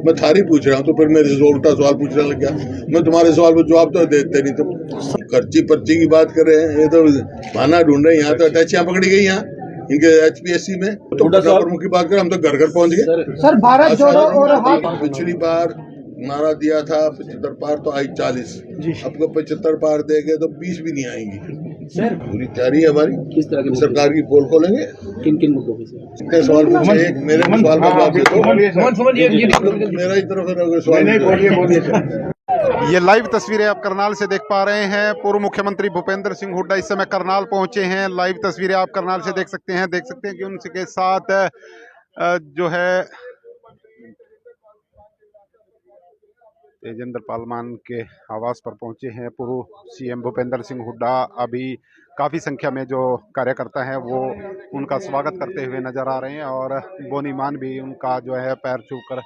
मैं थारी पूछ रहा हूँ तो फिर मेरे से उल्टा सवाल पूछने लग गया। मैं तुम्हारे सवाल पर जवाब तो देते नहीं तुम। खर्ची पर्ची की बात कर रहे हैं, ये तो बहाना ढूंढ रहे हैं। यहाँ तो अटैचियां पकड़ी गई यहाँ इनके HPSC में। तो प्रमुख की बात करें, हम तो घर घर पहुंच गए। सर भारत जोड़ो और पिछली बार नारा दिया था 75 पार तो आई 40, अब को 75 पार देंगे तो 20 भी नहीं आएंगी। सर पूरी तैयारी है हमारी। किस तरह की सरकार की पोल खोलेंगे। किन किन मुद्दों पे इतने सवाल पूछे, एक मेरे सवाल का जवाब दो। मेरा ही तरफ सवाल। ये लाइव तस्वीरें आप करनाल से देख पा रहे हैं। पूर्व मुख्यमंत्री भूपेंद्र सिंह हुड्डा इस समय करनाल पहुंचे हैं। लाइव तस्वीरें आप करनाल से देख सकते हैं कि उनके साथ जो है तेजेंद्र पालमान के आवास पर पहुंचे हैं पूर्व CM भूपेंद्र सिंह हुड्डा। अभी काफ़ी संख्या में जो कार्यकर्ता हैं वो उनका स्वागत करते हुए नजर आ रहे हैं और बोनी मान भी उनका जो है पैर छूकर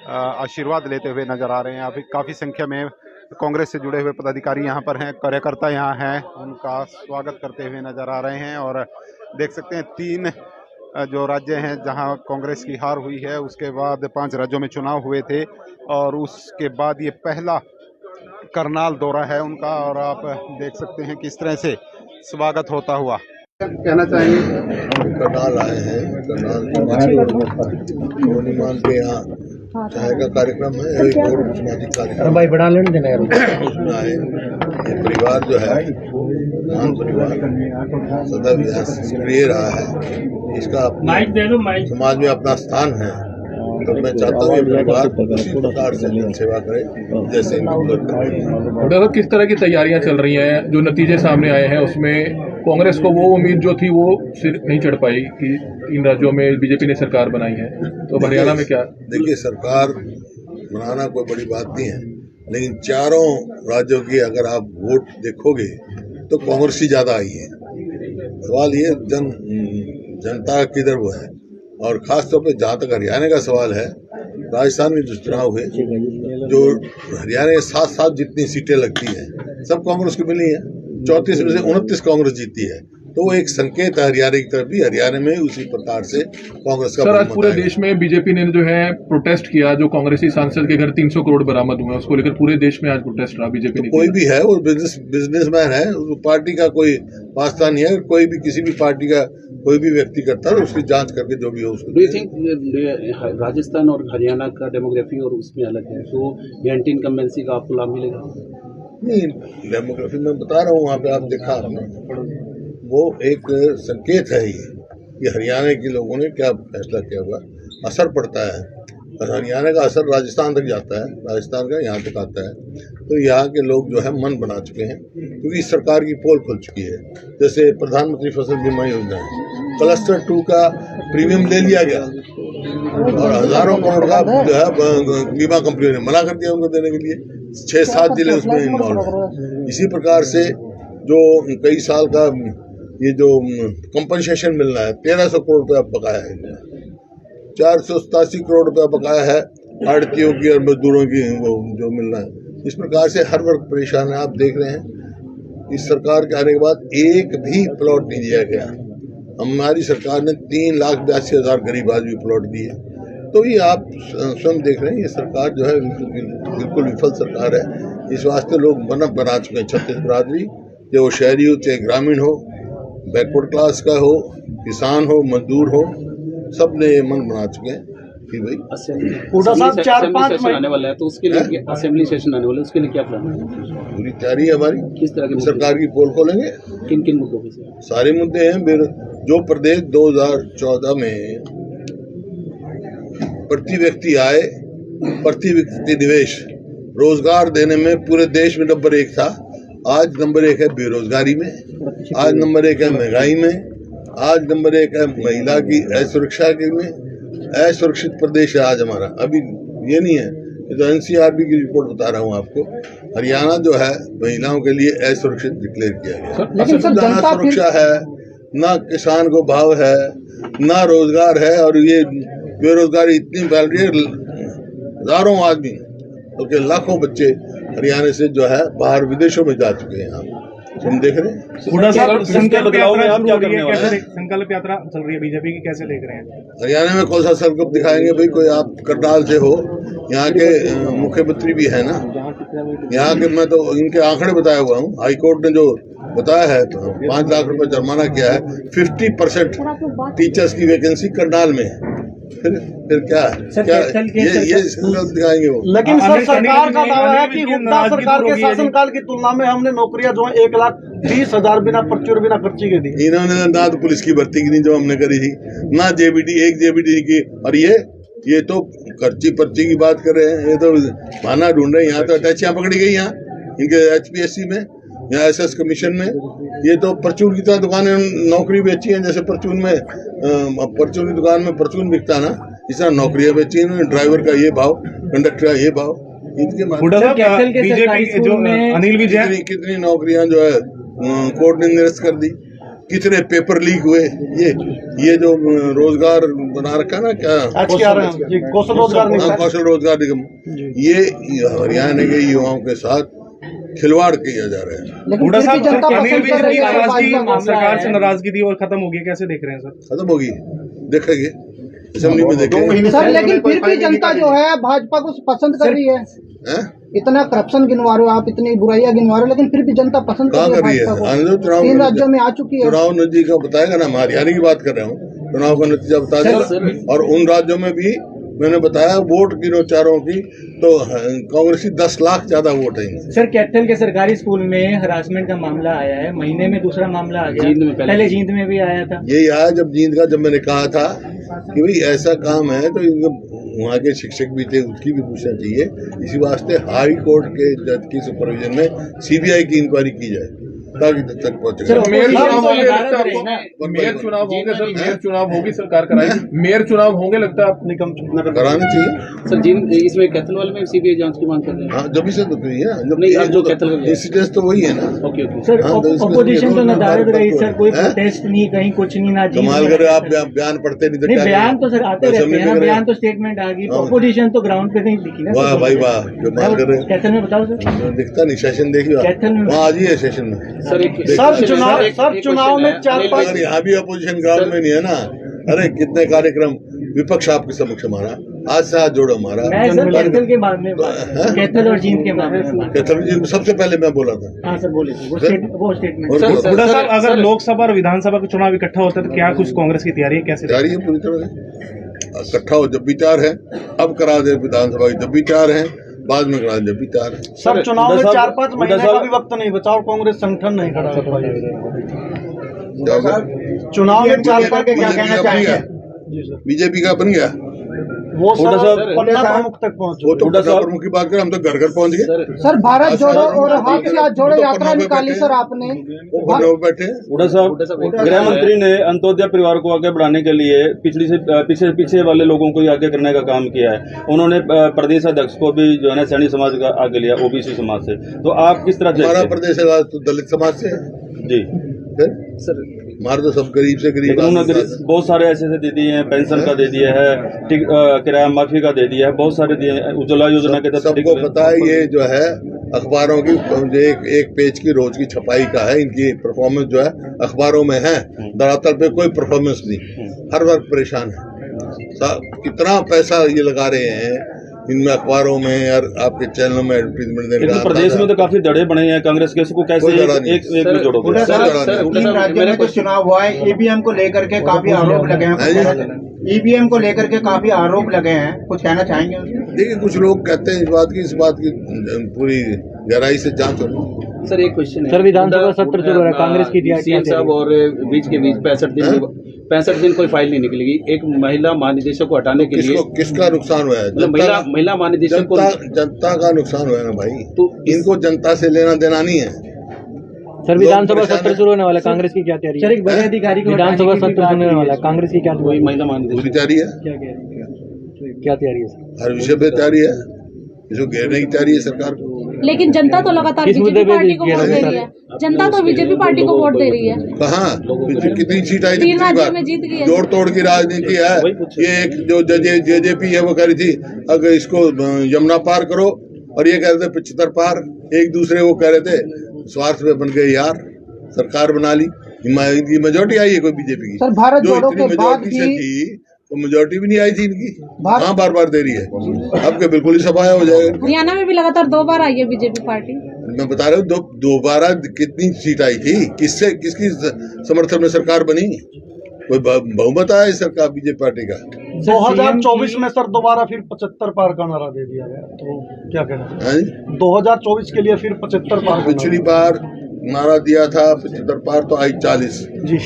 आशीर्वाद लेते हुए नजर आ रहे हैं। अभी काफ़ी संख्या में कांग्रेस से जुड़े हुए पदाधिकारी यहाँ पर हैं, कार्यकर्ता यहाँ हैं, उनका स्वागत करते हुए नजर आ रहे हैं। और देख सकते हैं 3 जो राज्य हैं जहाँ कांग्रेस की हार हुई है, उसके बाद 5 राज्यों में चुनाव हुए थे और उसके बाद ये पहला करनाल दौरा है उनका। और आप देख सकते हैं किस तरह से स्वागत होता हुआ। कहना चाहेंगे? करनाल आए हैं, करनाल मान के यहाँ चाय का कार्यक्रम है, एक और सामाजिक कार्यक्रम भाई बढ़ा लेने देना उसमें आए। ये परिवार जो है मान परिवार सदैव यहाँ सक्रिय रहा है, इसका समाज में अपना स्थान है। तो मैं चाहता हूँ ये परिवार उसी प्रकार से सेवा करे जैसे डॉक्टर, किस तरह की तैयारियां चल रही हैं? जो नतीजे सामने आए हैं उसमें कांग्रेस को वो उम्मीद जो थी वो सिर नहीं चढ़ पाई कि 3 राज्यों में बीजेपी ने सरकार बनाई है, तो हरियाणा में क्या? देखिए, सरकार बनाना कोई बड़ी बात नहीं है, लेकिन चारों राज्यों की अगर आप वोट देखोगे तो कांग्रेस ही ज्यादा आई है। सवाल ये जनता किधर वो है, और खास तौर पे जहाँ तक हरियाणा का सवाल है, राजस्थान में जो चुनाव हुए, जो हरियाणा के 7 जितनी सीटें लगती हैं सब कांग्रेस को मिली है। 34 में से 29 कांग्रेस जीती है, तो वो एक संकेत है हरियाणा की तरफ भी। हरियाणा में उसी प्रकार से कांग्रेस का सर आज पूरे देश में बीजेपी ने जो है प्रोटेस्ट किया, जो कांग्रेसी सांसद के घर 300 करोड़ बरामद हुए, उसको लेकर पूरे देश में आज प्रोटेस्ट रहा। बीजेपी ने कोई भी है वो बिजनेसमैन है, पार्टी का कोई वास्ता नहीं है। कोई भी किसी भी पार्टी का कोई भी व्यक्ति करता है, उसकी जांच करके जो भी हो उसको। डू यू थिंक राजस्थान और हरियाणा का डेमोग्राफी और उसमें अलग है, तो एंटी इनकम्बेंसी का आपको लाभ मिलेगा? नहीं, डेमोग्राफी में बता रहा हूँ, वहाँ पे आप देखा आपने, वो एक संकेत है ये हरियाणा के लोगों ने क्या फैसला किया हुआ, असर पड़ता है। और हरियाणा का असर राजस्थान तक जाता है, राजस्थान का यहाँ तक आता है। तो यहाँ के लोग जो है मन बना चुके हैं, क्योंकि इस सरकार की पोल खुल चुकी है। जैसे प्रधानमंत्री फसल बीमा योजना है, क्लस्टर 2 का प्रीमियम ले लिया गया और हजारों करोड़ का जो है बीमा कंपनियों ने मना कर दिया उनको देने के लिए। 6-7 जिले उसमें इन्वॉल्व है। इसी प्रकार से जो कई साल का ये जो कंपनसेशन मिलना है, 1300 करोड़ रुपया बकाया है, 487 करोड़ रुपया बकाया है आड़तियों की और मजदूरों की, वो जो मिलना है। इस प्रकार से हर वर्ग परेशान है। आप देख रहे हैं इस सरकार के आने के बाद एक भी प्लॉट नहीं दिया गया। हमारी सरकार ने 3,82,000 गरीब आदमी प्लॉट दिए। तो ये आप स्वयं देख रहे हैं, ये सरकार जो है बिल्कुल विफल सरकार है। इस वास्ते लोग बना चुके हैं। छत्तीस बिरादरी, चाहे वो शहरी हो चाहे ग्रामीण हो, बैकवर्ड क्लास का हो, किसान हो, मजदूर हो, सब ने मन बना चुके हैं कि भाई असेंबली आने वाला है, तो उसके लिए असेंबली सेशन आने वाला है, उसके लिए क्या प्लान है? पूरी तैयारी है हमारी। किस तरह की सरकार की पोल खोलेंगे। किन किन मुद्दों पे? सारे मुद्दे हैं। जो प्रदेश 2014 में प्रति व्यक्ति आय, प्रति व्यक्ति निवेश, रोजगार देने में पूरे देश में नंबर 1 था, आज नंबर 1 है बेरोजगारी में, आज नंबर 1 है महंगाई में, आज नंबर 1 है महिला की असुरक्षा के में। असुरक्षित प्रदेश है आज हमारा। अभी ये नहीं है, ये तो NCRB की रिपोर्ट बता रहा हूँ आपको। हरियाणा जो है महिलाओं के लिए असुरक्षित डिक्लेयर किया गया। ना सुरक्षा है, ना किसान को भाव है, ना रोजगार है, और ये बेरोजगारी इतनी फैल रही है, हजारों आदमी, बल्कि लाखों बच्चे हरियाणा से जो है बाहर विदेशों में जा चुके हैं। तुम देख रहे हैं। हुड्डा साहब, संकल्प यात्रा आप क्या करने वाले कैसे हैं? संकल्प यात्रा चल रही है बीजेपी की, कैसे देख रहे हैं? हरियाणा में कौन सा संकल्प दिखाएंगे भाई? कोई आप करनाल से हो, यहाँ के मुख्यमंत्री भी है ना, यहाँ के मैं तो इनके आंकड़े बताया हुआ हूँ। हाई कोर्ट ने जो बताया है तो 5 लाख रुपए जुर्माना किया है। 50% टीचर्स की वैकेंसी करनाल में है। फिर क्या है? क्या ये संकल्प दिखाएंगे वो? लेकिन सर, सरकार का दावा है कि हुड्डा सरकार के शासनकाल की तुलना में हमने नौकरियां जो है 1,20,000 बिना पर्ची और बिना खर्ची के दी। इन्होंने ना तो पुलिस की भर्ती की नहीं जो हमने करी थी, ना एक जेबीटी की, और ये तो खर्ची पर्ची की बात कर रहे हैं। ये तो बहाना ढूंढ रहे हैं। यहाँ तो अटैचियां पकड़ी गई, यहाँ इनके HPSC में, यहाँ SS कमीशन में। ये तो परचून की तरह दुकानें नौकरी बेची हैं, जैसे परचून में परचून की दुकान में परचून बिकता ना, इस तरह नौकरियां बेची इन्होंने। ड्राइवर का ये भाव, कंडक्टर का ये भाव, इनके हुड्डा साहब, बीजेपी जो अनिल विजय, कितनी नौकरियां जो है कोर्ट ने निरस्त कर दी, कितने पेपर लीक हुए। ये जो रोजगार बना रखा ना, क्या कौशल रोजगार निगम, कौशल रोजगार निगम, ये हरियाणा के युवाओं के साथ खिलवाड़ किया जा रहा है। हुड्डा साहब, अनिल विजय की नाराजगी, सरकार से नाराजगी थी और खत्म हो गई, कैसे देख रहे हैं सर? खत्म होगी, देखेंगे असेंबली में देखेंगे सर। लेकिन फिर भी जनता जो है भाजपा को पसंद कर रही है। इतना करप्शन गिनवा रहे हो आप, इतनी बुराइयां गिनवा रहे हो, लेकिन फिर भी जनता पसंद कर रही है भाजपा को। 3 राज्यों में आ चुकी है। चुनाव नतीजा बताएगा ना, मैं हरियाणा की बात कर रहा हूँ। चुनाव का नतीजा बता देगा। और उन राज्यों में भी मैंने बताया, वोट गिनो चारों की, तो कांग्रेस की 10 लाख ज्यादा वोट है। सर, कैथल के सरकारी स्कूल में हरासमेंट का मामला आया है, महीने में दूसरा मामला आ गया, पहले जींद में भी आया था। यही आया जब मैंने कहा था कि भाई ऐसा काम है तो वहाँ के शिक्षक भी थे, उसकी भी पूछना चाहिए। इसी वास्ते हाई कोर्ट के जज की सुपरविजन में CBI की इंक्वायरी की जाए ताकि तक पहुंचे। मेयर चुनाव होंगे सर, मेयर चुनाव होगी, सरकार कराएगी। मेयर चुनाव होंगे लगता है आप निगम कराने चाहिए सर। जिन इसमें कैथल वाले में CBI जांच की मांग कर रहे हैं। हाँ, जब से तो है, जब जो कैथल इंसिडेंस तो वही है ना। ओके सर, अपोजिशन तो नदारद रही सर, कोई प्रोटेस्ट नहीं, कहीं कुछ नहीं, ना कमाल करे आप। बयान पढ़ते नहीं तो बयान तो सर आते रहते हैं, बयान तो स्टेटमेंट आ गई, अपोजिशन तो ग्राउंड पे नहीं दिखी ना। वाह भाई वाह, कमाल कर रहे हैं। कैथल में बताओ सर, दिखता नहीं। सेशन देखिए कैथल में वहाँ आज ही है सेशन में। सर चुनाव में 4-5 अगर यहाँ भी अपोजिशन ग्राउंड में नहीं है ना। अरे कितने कार्यक्रम विपक्ष आपके समक्ष हमारा, आज से हाथ जोड़ो हमारा। मैं सर कैथल के मामले में, कैथल और जींद के मामले में, कैथल जी सबसे पहले मैं बोला था। हाँ सर, बोले थे वो स्टेटमेंट। हुड्डा साहब, अगर लोकसभा और विधानसभा का चुनाव इकट्ठा होता है तो क्या कुछ कांग्रेस की तैयारी है, कैसे तैयारी है पूरी तरह से? इकट्ठा हो जब भी तैयार है, अब करा दे विधानसभा की जब भी तैयार है, बाद में करा जब भी तैयार है। सर, चुनाव में 4-5 महीने का भी वक्त नहीं बचा और कांग्रेस संगठन नहीं खड़ा हो पाया। चुनाव में 4-5 के क्या कहना चाहेंगे? बीजेपी का बन गया वो पन्ना प्रमुख तक पहुंचे। वो तो प्रमुख की बात करें, हम तो घर पहुंच गए। सर, भारत जोड़ो और हाथ से हाथ जोड़ो यात्रा निकाली सर आपने। वो बैठे। हुड्डा साहब, गृह मंत्री ने अंत्योदय परिवार को आगे बढ़ाने के लिए पीछे वाले लोगों को आगे करने का काम किया है। उन्होंने प्रदेश अध्यक्ष को भी जो है ना सैनी समाज का आगे लिया, OBC समाज से। तो आप किस तरह? हमारा प्रदेश तो दलित समाज से जी सर, हमारे तो सब गरीब से गरीब। उन्होंने बहुत सारे ऐसे दे दिए हैं, पेंशन का दे दिया है, किराया माफी का दे दिया है, बहुत सारे दिए हैं, उज्ज्वला योजना के तहत। सबको पता है ये जो है अखबारों की एक पेज की रोज की छपाई का है। इनकी परफॉर्मेंस जो है अखबारों में है, धरातल पे कोई परफॉर्मेंस नहीं। हर वर्ग परेशान है। कितना पैसा ये लगा रहे हैं इनमें, अखबारों में और आपके चैनलों में एडवर्टीजमेंट देने का। प्रदेश में तो काफी दड़े बने हैं कांग्रेस के, उसको कैसे एक में जोड़ोगे? 3 राज्यों में जो चुनाव हुआ है, EVM को लेकर के काफी आरोप लगे हैं। EVM को लेकर के काफी आरोप लगे हैं, कुछ कहना चाहेंगे? देखिए, कुछ लोग कहते हैं इस बात की पूरी गहराई से जांच हो। सर, एक क्वेश्चन है। सर, विधानसभा सत्र शुरू हो रहा है, कांग्रेस की CM साहब और बीच के बीच 65 दिन कोई फाइल नहीं निकलेगी। एक महिला महानिदेशक को हटाने के लिए किसका नुकसान हुआ है? महिला महानिदेशक को, जनता का नुकसान हुआ है ना भाई। तो इनको जनता से लेना देना नहीं है। सर, विधानसभा सत्र शुरू होने वाला है, कांग्रेस की क्या तैयारी? सर, एक बड़े अधिकारी को विधानसभा सत्र शुरू होने वाला है, कांग्रेस की क्या तैयारी? महिला महानिदेशक पूरी तैयारी है। क्या तैयारी है सर? हर विषय पे तैयारी है, जो घेरने की तैयारी है सरकार को। लेकिन जनता तो लगातार बीजेपी पार्टी को वोट दे रही है। जनता तो बीजेपी पार्टी को वोट दे रही है। कहाँ कितनी सीट आई? 3 राज्यों में जीत गई है। जोड़ तोड़ की राजनीति है। ये एक जो JJP है वो कह रही थी अगर इसको यमुना पार करो, और ये कह रहे थे 75 पार। एक दूसरे को कह रहे थे, स्वार्थ में बन गए यार। सरकार बना ली, इनकी मेजोरिटी आई है कोई बीजेपी की। सर, भारत जो जोड़ो इतनी के बाद मेजोरिटी से भी थी तो मेजोरिटी भी नहीं आई थी इनकी, हाँ बार बार दे रही है। अब के बिल्कुल ही सफाया हो जाएगा। हरियाणा में भी लगातार 2 बार आई है बीजेपी पार्टी। मैं बता रहा हूँ दोबारा कितनी सीट आई थी, किसकी समर्थन में सरकार बनी, कोई बहुमत आया इस सरकार बीजेपी पार्टी का। 2024 में सर दोबारा फिर 75 पार का नारा दे दिया गया, तो क्या कहना है? 2024 के लिए फिर 75 पार। पिछली बार नारा दिया था 75 पार, तो आई 40।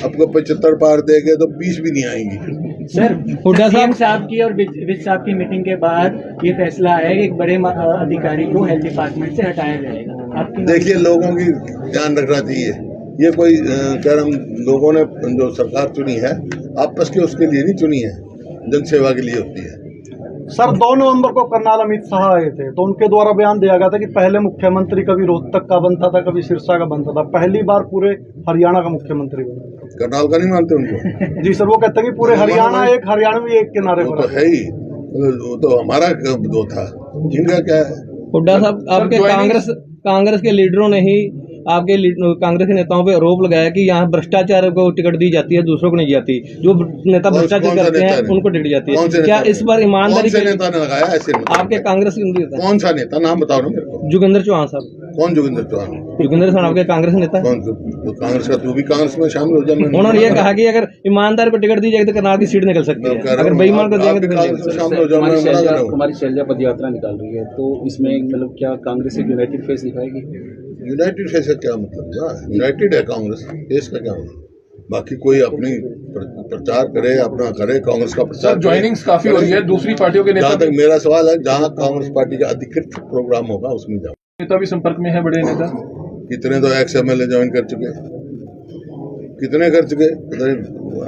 आपको 75 पार देंगे तो 20 भी नहीं आएंगी। सर, हुड्डा साहब की और विज साहब की मीटिंग के बाद ये फैसला आया कि एक बड़े अधिकारी को हेल्थ डिपार्टमेंट से हटाया जाएगा। आपकी देखिए, लोगों की ध्यान रखना चाहिए। ये कोई कह रहा हूँ, लोगों ने जो सरकार चुनी है आपस के उसके लिए नहीं चुनी है, जन सेवा के लिए होती है। सर, 2 नवंबर को करनाल अमित शाह आए थे, तो उनके द्वारा बयान दिया गया था कि पहले मुख्यमंत्री कभी रोहतक का बनता था, कभी सिरसा का बनता था, पहली बार पूरे हरियाणा का मुख्यमंत्री बना। करनाल का नहीं मानते उनको? जी सर, वो कहते हैं कि पूरे हरियाणा एक, हरियाणवी एक किनारे पर तो है ही, वो तो हमारा दो था, इनका क्या है? हुड्डा साहब, आपके कांग्रेस के लीडरों ने ही आपके कांग्रेस के नेताओं पे आरोप लगाया कि यहाँ भ्रष्टाचार को टिकट दी जाती है, दूसरों को नहीं जाती। जो नेता भ्रष्टाचार करते हैं उनको टिकट जाती है। क्या इस बार ईमानदारी से नेता ने लगाया ऐसे? आपके कांग्रेस के नेता? कौन सा नेता, नाम बताओ ना मेरे को। जोगिंदर चौहान साहब। कौन जोगिंदर चौहान? जोगिंदर चौहान आपके कांग्रेस नेता? कौन? कांग्रेस का? तू भी कांग्रेस में शामिल हो जाए। उन्होंने ये कहा कि अगर ईमानदार को टिकट दी जाएगी तो करनाल की सीट निकल सकती है, अगर बेईमान को देंगे तो शामिल हो जाओ। हमारी शैलजा पद यात्रा निकाल रही है, तो इसमें मतलब क्या कांग्रेस एक यूनाइटेड फेस दिखाएगी? यूनाइटेड फेस का क्या मतलब? यूनाइटेड है कांग्रेस, फेस का क्या मतलब? बाकी कोई अपनी प्रचार करे, अपना करे, कांग्रेस का प्रचार। ज्वाइनिंग्स काफी हो रही है दूसरी पार्टियों के नेता। जहाँ तक मेरा सवाल है, जहाँ कांग्रेस पार्टी का अधिकृत प्रोग्राम होगा उसमें जाओ। नेता भी संपर्क में है, बड़े नेता कितने तो एक्स MLA ज्वाइन कर चुके, कितने कर चुके,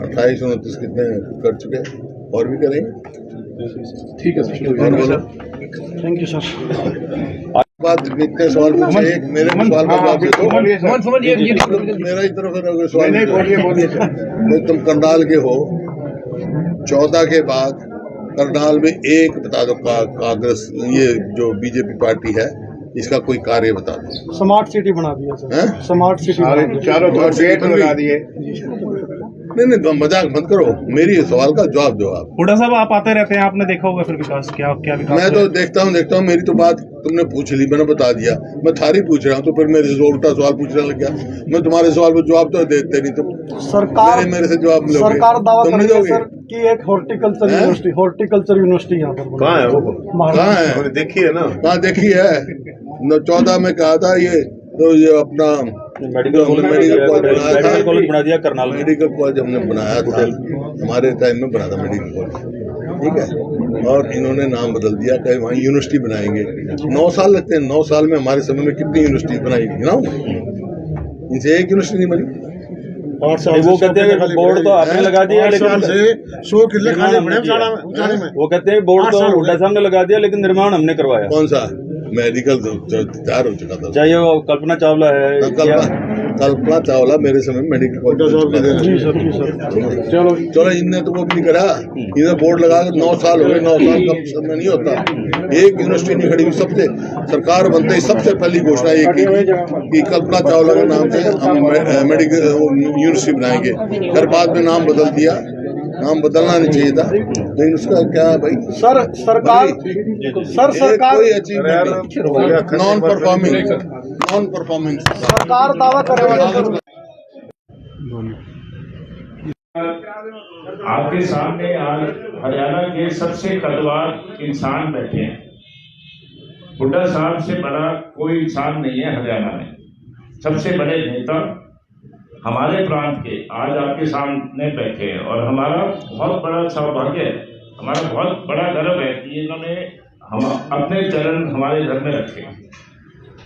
28-29 कितने कर चुके, और भी करेंगे। ठीक है सर, और बोलो। Thank you sir. बात इतने सवाल पूछे, एक मेरे सवाल का जवाब दे दो। मेरा ही तरफ से सवाल नहीं, तुम करनाल के हो, 14 के बाद करनाल में एक बता दो कांग्रेस, ये जो बीजेपी पार्टी है, इसका कोई कार्य बता दो। स्मार्ट सिटी बना दिया सर, स्मार्ट सिटी चारों तरफ गेट लगा दिए। नहीं, मजाक मत करो, मेरी सवाल का जवाब दो आप। हुड्डा साहब, आप आते रहते हैं, आपने देखा होगा फिर विकास क्या विकास? मैं तो देखता हूँ, मेरी तो बात तुमने पूछ ली, मैंने बता दिया। मैं थारी पूछ रहा हूँ तो फिर मेरे से उल्टा सवाल पूछने लग गया। मैं तुम्हारे सवाल पर जवाब तो देते नहीं, तुम सरकार मेरे से जवाब मिलोगे। सरकार दावा कर रही है सर कि एक हॉर्टिकल्चर यूनिवर्सिटी यहाँ पर कहाँ है? वो कहाँ है? देखी है ना, कहाँ देखी है? 14 में कहा था ये, तो ये अपना मेडिकल कॉलेज बना दिया करनाल में। मेडिकल कॉलेज हमने बनाया था, हमारे टाइम में बना था मेडिकल कॉलेज, ठीक है। और इन्होंने नाम बदल दिया, कहीं वहाँ यूनिवर्सिटी बनाएंगे। 9 साल लगते हैं, 9 साल में हमारे समय में कितनी यूनिवर्सिटी बनाई ना, इनसे एक यूनिवर्सिटी नहीं बनी। वो कहते हैं बोर्ड तो आपने लगा दिया, लेकिन 100 किले खाली पड़े में। वो कहते हैं बोर्ड तो हुड्डा साहब ने लगा दिया, लेकिन निर्माण हमने करवाया। कौन सा? मेडिकल तैयार हो चुका था। चाहे वो कल्पना चावला है, कल्पना चावला मेरे समय में मेडिकल कॉलेज। चलो, इनने तो वो भी नहीं करा, इन्हें बोर्ड लगा कर 9 साल हो गए। 9 साल कम समय नहीं होता, एक यूनिवर्सिटी नहीं खड़ी हुई। सबसे सरकार बनते ही सबसे पहली घोषणा ये की कि कल्पना चावला के नाम से हम मेडिकल यूनिवर्सिटी बनाएंगे। फिर बाद में नाम बदल दिया, नाम बदलना नहीं चाहिए था, लेकिन उसका क्या भाई, सरकार कोई अचीवमेंट, नॉन परफॉर्मिंग सरकार दावा कर रही है। आपके सामने आज हरियाणा के सबसे कद्दावर इंसान बैठे हैं। हुड्डा साहब से बड़ा कोई इंसान नहीं है हरियाणा में। सबसे बड़े नेता हमारे प्रांत के आज आपके सामने बैठे हैं, और हमारा बहुत बड़ा सौभाग्य है, हमारा बहुत बड़ा गर्व है कि इन्होंने हम अपने चरण हमारे घर में रखे।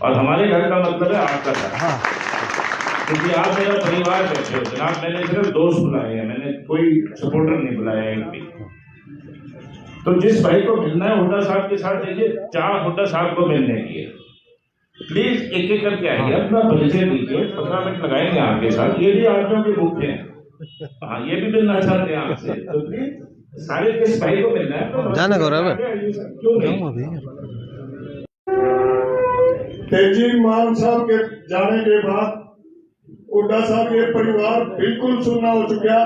और हमारे घर का मतलब है आपका घर, क्योंकि आप मेरा परिवार बैठे हो जनाब। मैंने सिर्फ दोस्त बुलाए हैं, मैंने कोई सपोर्टर नहीं बुलाया है कभी। तो जिस भाई को मिलना है हुड्डा साहब के साथ, देखिए चाह हुड्डा साहब को मिलने की है, प्लीज एक एक करके आइए, अपना परिचय दीजिए, 15 मिनट लगाएंगे आपके साथ। ये भी आदमियों के मुख्य हैं, हाँ, ये भी मिलना चाहते हैं आपसे, तो प्लीज सारे किस भाई को मिलना है जाना गौरव क्यों नहीं? तेजी मान साहब के जाने के बाद हुड्डा साहब ये परिवार बिल्कुल सुनना हो चुका।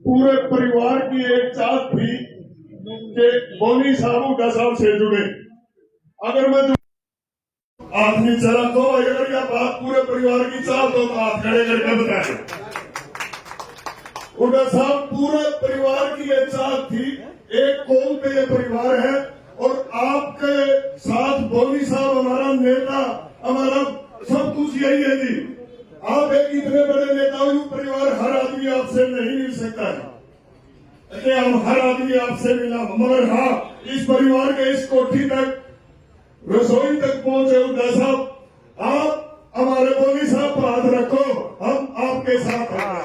पूरे परिवार की एक चाहत थी कि बोनी साहब हुड्डा साहब से जुड़े। अगर मैं आदमी चला तो अगर यह बात पूरे परिवार की चाहत हो तो आप खड़े करके बताएं। हुड्डा साहब पूरे परिवार की एक चाहत थी, एक कौम पे ये परिवार है और आपके साथ बोनी साहब हमारा नेता, हमारा सब कुछ यही है जी। आप एक इतने बड़े नेता हो, परिवार हर आदमी आपसे नहीं मिल सकता है कि हम हर आदमी आपसे मिला, मगर हाँ इस परिवार के इस कोठी तक, रसोई तक पहुंचे हुड्डा साहब, आप हमारे बोनी साहब पर हाथ रखो, हम आपके साथ हैं।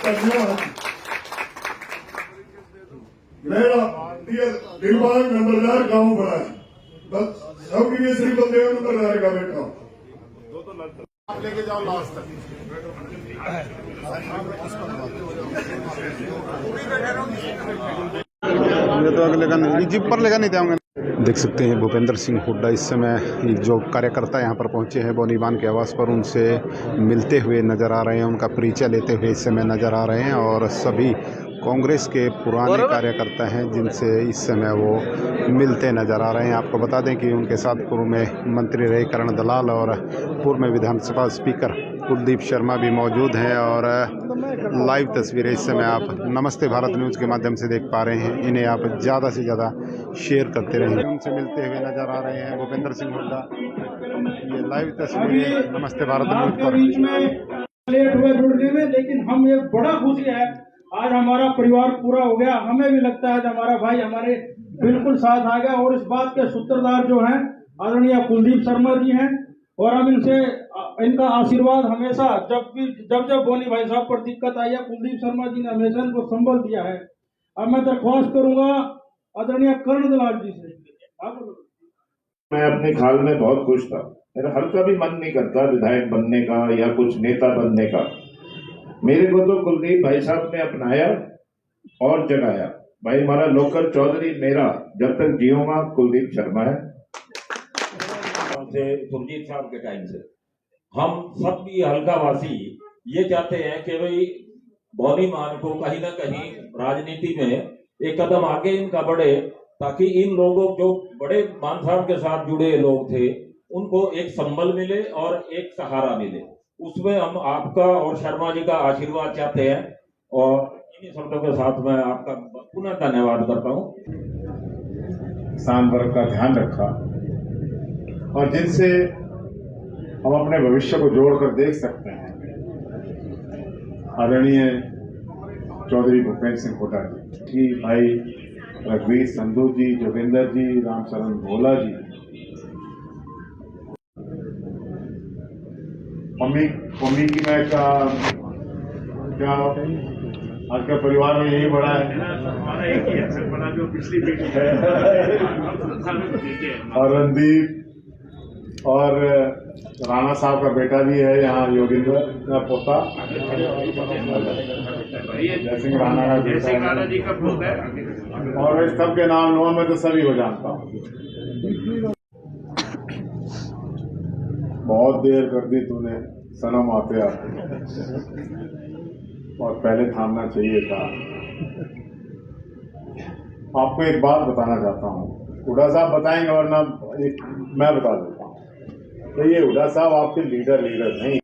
धन्यवाद। मेरा दिलबाग नंबरदार गांव बड़ा है, बस सबके लिए श्री बलदेव नंबरदार का बेटा हूं। आप लेके जाओ लास्ट तक। ये तो अगले का नहीं, जीप पर लेगा नहीं जाऊंगा। देख सकते हैं भूपेंद्र सिंह हुड्डा इस समय जो कार्यकर्ता यहाँ पर पहुँचे हैं बोनीबान के आवास पर, उनसे मिलते हुए नज़र आ रहे हैं, उनका परिचय लेते हुए इस समय नज़र आ रहे हैं। और सभी कांग्रेस के पुराने कार्यकर्ता हैं जिनसे इस समय वो मिलते नज़र आ रहे हैं। आपको बता दें कि उनके साथ पूर्व में मंत्री रहे करण दलाल और पूर्व में विधानसभा स्पीकर कुलदीप शर्मा भी मौजूद हैं। और लाइव तस्वीरें इस समय आप नमस्ते भारत न्यूज़ के माध्यम से देख पा रहे हैं, इन्हें आप ज़्यादा से ज़्यादा शेयर करते रहें। उनसे मिलते हुए नज़र आ रहे हैं भूपेंद्र सिंह हुड्डा। ये लाइव तस्वीरें नमस्ते भारत न्यूज़ पर। बीच में लेट हुए जुड़ने में, लेकिन हम एक बड़ा खुशी है आज हमारा परिवार पूरा हो गया। हमें भी लगता है कि हमारा भाई हमारे बिल्कुल साथ आ गया और इस बात के सूत्रधार जो हैं आदरणीय कुलदीप शर्मा जी हैं। और हम इनका आशीर्वाद हमेशा जब बोनी भाई साहब पर दिक्कत आई है, कुलदीप शर्मा जी ने हमेशा इनको संबल दिया है। अब मैं दरख्वास्त करूंगा आदरणीय करण दलाल जी से। मैं अपने ख्याल में बहुत खुश था, मेरा हल्का भी मन नहीं करता विधायक बनने का या कुछ नेता बनने का। मेरे को तो कुलदीप भाई साहब ने अपनाया और जगाया। भाई हमारा लोकल चौधरी मेरा जब तक जियूंगा कुलदीप शर्मा है। सुरजीत साहब के टाइम से हम सब भी हल्का वासी ये चाहते हैं कि भाई बोनी मान को कहीं ना कहीं राजनीति में एक कदम आगे इनका बढ़े, ताकि इन लोगों जो बड़े मान साहब के साथ जुड़े लोग थे उनको एक संबल मिले और एक सहारा मिले। उसमें हम आपका और शर्मा जी का आशीर्वाद चाहते हैं और इन्हीं शब्दों के साथ मैं आपका पुनः धन्यवाद करता हूँ। किसान वर्ग का ध्यान रखा और जिनसे हम अपने भविष्य को जोड़कर देख सकते हैं, आदरणीय चौधरी भूपेंद्र सिंह हुड्डा जी, भाई रघुवीर संधू जी, जोगिंदर जी, रामचरण भोला जी, मम्मी की मैं क्या आपके परिवार में यही बड़ा है, हमारा एक ही है बड़ा जो पिछली पीढ़ी है, और रणदीप और राणा साहब का बेटा भी है यहाँ, योगिंदर का पोता, जय सिंह राणा का बेटा है, और इस सब के नाम नो में तो सभी को जानता हूँ। बहुत देर कर दी तूने सनम आते आते, और पहले थामना चाहिए था। आपको एक बात बताना चाहता हूँ, हुड्डा साहब बताएंगे वरना मैं बता देता हूँ। तो ये हुड्डा साहब आपके लीडर नहीं,